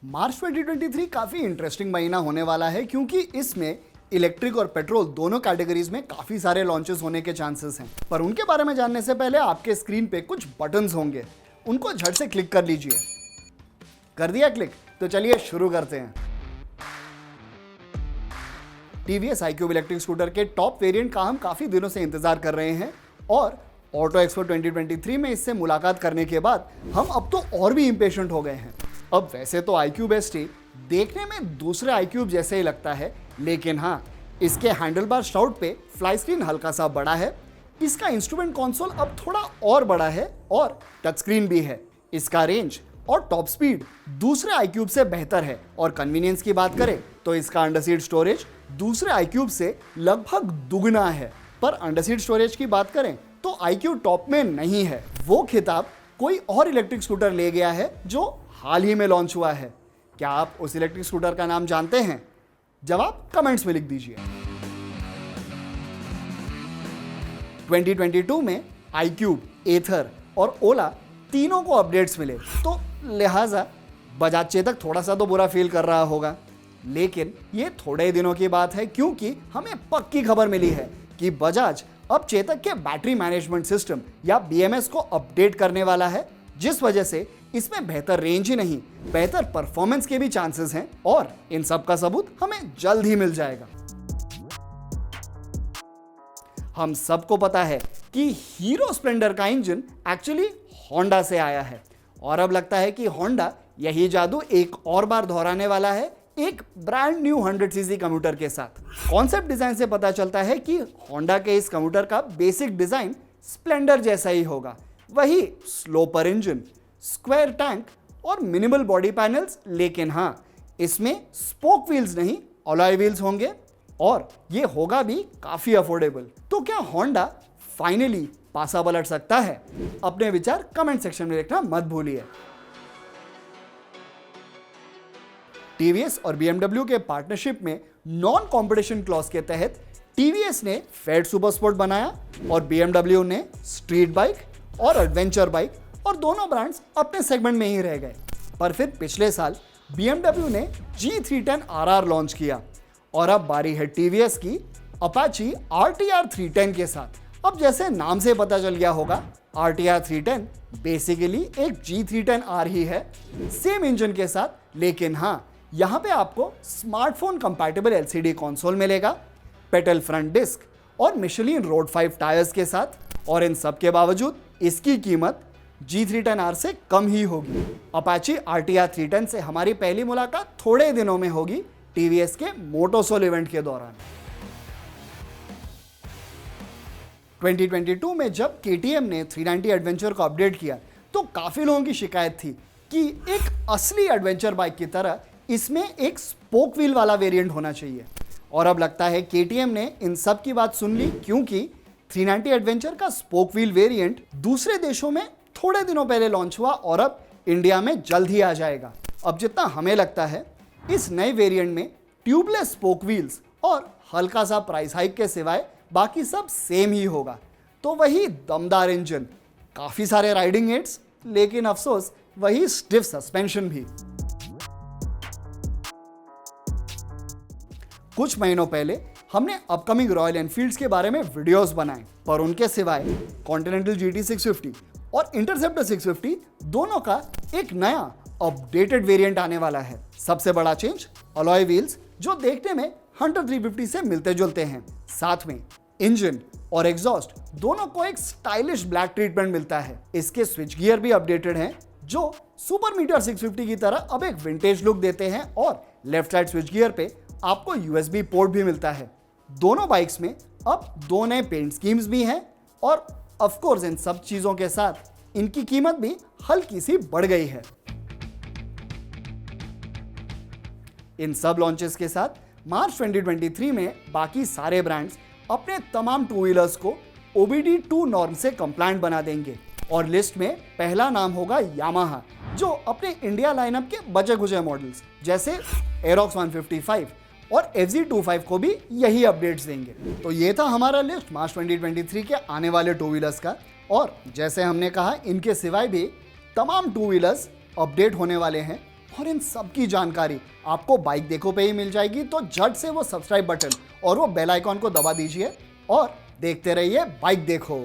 मार्च 2023 काफी इंटरेस्टिंग महीना होने वाला है क्योंकि इसमें इलेक्ट्रिक और पेट्रोल दोनों कैटेगरीज में काफी सारे लॉन्चेस होने के चांसेस हैं। पर उनके बारे में जानने से पहले आपके स्क्रीन पे कुछ बटन्स होंगे, उनको झट से क्लिक कर लीजिए। कर दिया क्लिक? तो चलिए शुरू करते हैं। टीवीएस iQube इलेक्ट्रिक स्कूटर के टॉप वेरिएंट का हम काफी दिनों से इंतजार कर रहे हैं और ऑटो एक्सपो 2023 में इससे मुलाकात करने के बाद हम अब तो और भी इंपेशेंट हो गए हैं। अब वैसे तो iQube ST देखने में दूसरे iQube जैसे ही लगता है, लेकिन हाँ, इसके हैंडल बार स्टाउट पे फ्लाई स्क्रीन हल्का सा बड़ा है, इसका इंस्ट्रूमेंट कंसोल अब थोड़ा और बड़ा है और टच स्क्रीन भी है। इसका रेंज और टॉप स्पीड दूसरे iQube से बेहतर है और कन्वीनियंस की बात करें तो इसका अंडरसीट स्टोरेज दूसरे iQube से लगभग दुगना है। पर अंडरसीट स्टोरेज की बात करें तो iQube टॉप में नहीं है। वो खिताब कोई और इलेक्ट्रिक स्कूटर ले गया है जो हाल ही में लॉन्च हुआ है। क्या आप उस इलेक्ट्रिक स्कूटर का नाम जानते हैं? जवाब कमेंट्स में लिख दीजिए। 2022 में iQube, एथर और ओला तीनों को अपडेट्स मिले, तो लिहाजा बजाज चेतक थोड़ा सा तो बुरा फील कर रहा होगा। लेकिन ये थोड़े दिनों की बात है क्योंकि हमें पक्की खबर मिली है कि बजाज अब चेतक के बैटरी मैनेजमेंट सिस्टम या BMS को अपडेट करने वाला है, जिस वजह से इसमें बेहतर रेंज ही नहीं, बेहतर परफॉर्मेंस के भी चांसेस हैं और इन सब का सबूत हमें जल्द ही मिल जाएगा। हम सबको पता है कि हीरो स्प्लेंडर का इंजन एक्चुअली होंडा से आया है और अब लगता है कि होंडा यही जादू एक और बार दोहराने वाला है एक ब्रांड न्यू 100cc कम्यूटर के साथ। कॉन्सेप्ट डिजाइन से पता चलता है कि होंडा के इस कम्यूटर का बेसिक डिजाइन स्प्लेंडर जैसा ही होगा, वही स्लोपर इंजन, स्क्वायर टैंक और मिनिमल बॉडी पैनल्स, लेकिन हाँ, इसमें स्पोक व्हील्स नहीं अलॉय व्हील्स होंगे और ये होगा भी काफी अफोर्डेबल। तो क्या होंडा फाइनली पासा पलट सकता है? अपने विचार कमेंट सेक्शन में लिखना मत भूलिए। टीवीएस और BMW के पार्टनरशिप में नॉन कॉम्पिटिशन क्लॉज के तहत टीवीएस ने फेड सुपर स्पोर्ट बनाया और BMW ने स्ट्रीट बाइक और एडवेंचर बाइक, और दोनों ब्रांड्स अपने सेगमेंट में ही रह गए। पर फिर पिछले साल BMW ने G310 RR लॉन्च किया और अब बारी है टीवीएस की अपाची RTR 310 के साथ। अब जैसे नाम से पता चल गया होगा, RTR 310 बेसिकली एक G310R ही है, सेम इंजन के साथ। लेकिन हाँ, यहाँ पे आपको स्मार्टफोन कंपैटिबल LCD कंसोल मिलेगा, पेटल फ्रंट डिस्क और मिशेलिन रोड 5 टायर्स के साथ। और इन सब के बावजूद इसकी कीमत G310R से कम ही होगी। अपाची RTR 310 से हमारी पहली मुलाकात थोड़े दिनों में होगी टीवीएस के मोटोसोल इवेंट के दौरान। 2022 में जब KTM ने 390 एडवेंचर को अपडेट किया तो काफी लोगों की शिकायत थी कि एक असली एडवेंचर बाइक की तरह इसमें एक स्पोक व्हील वाला वेरिएंट होना चाहिए। और अब लगता है KTM ने इन सब की बात सुन ली क्योंकि 390 एडवेंचर का स्पोक व्हील वेरिएंट दूसरे देशों में थोड़े दिनों पहले लॉन्च हुआ और अब इंडिया में जल्द ही आ जाएगा। अब जितना हमें लगता है, इस नए वेरिएंट में ट्यूबलेस स्पोक व्हील्स और हल्का सा प्राइस हाइक के सिवाय बाकी सब सेम ही होगा। तो वही दमदार इंजन, काफी सारे राइडिंग एड्स, लेकिन अफसोस वही स्टिफ सस्पेंशन भी। कुछ महीनों पहले हमने अपकमिंग रॉयल एनफील्ड्स के बारे में वीडियोस बनाए, पर उनके सिवाय कॉन्टिनेंटल GT 650 और इंटरसेप्टर 650 दोनों का एक नया अपडेटेड वेरिएंट आने वाला है। सबसे बड़ा चेंज अलॉय व्हील्स, जो देखने में हंटर 350 से मिलते जुलते हैं। साथ में इंजन और एग्जॉस्ट दोनों को एक स्टाइलिश ब्लैक ट्रीटमेंट मिलता है। इसके स्विच गियर भी अपडेटेड हैं जो सुपर मीटर 650 की तरह अब एक विंटेज लुक देते हैं और लेफ्ट साइड स्विच गियर पे आपको USB पोर्ट भी मिलता है। दोनों बाइक्स में अब दो नए पेंट स्कीम्स भी हैं और ऑफ कोर्स इन सब चीजों के साथ इनकी कीमत भी हल्की सी बढ़ गई है। इन सब लॉन्चेस के साथ मार्च 2023 में बाकी सारे ब्रांड्स अपने तमाम टू व्हीलर्स को OBD2 नॉर्म से कंप्लायंट बना देंगे और लिस्ट में पहला नाम होगा यामाहा, जो अपने इंडिया लाइनअप के बचे खुचे मॉडल्स जैसे एरोक्स 155 और FZ25 को भी यही अपडेट्स देंगे। तो ये था हमारा लिस्ट मार्च 2023 के आने वाले टू व्हीलर्स का। और जैसे हमने कहा, इनके सिवाय भी तमाम टू व्हीलर्स अपडेट होने वाले हैं और इन सब की जानकारी आपको बाइक देखो पे ही मिल जाएगी। तो झट से वो सब्सक्राइब बटन और वो बेल आइकॉन को दबा दीजिए और देखते रहिए बाइक देखो।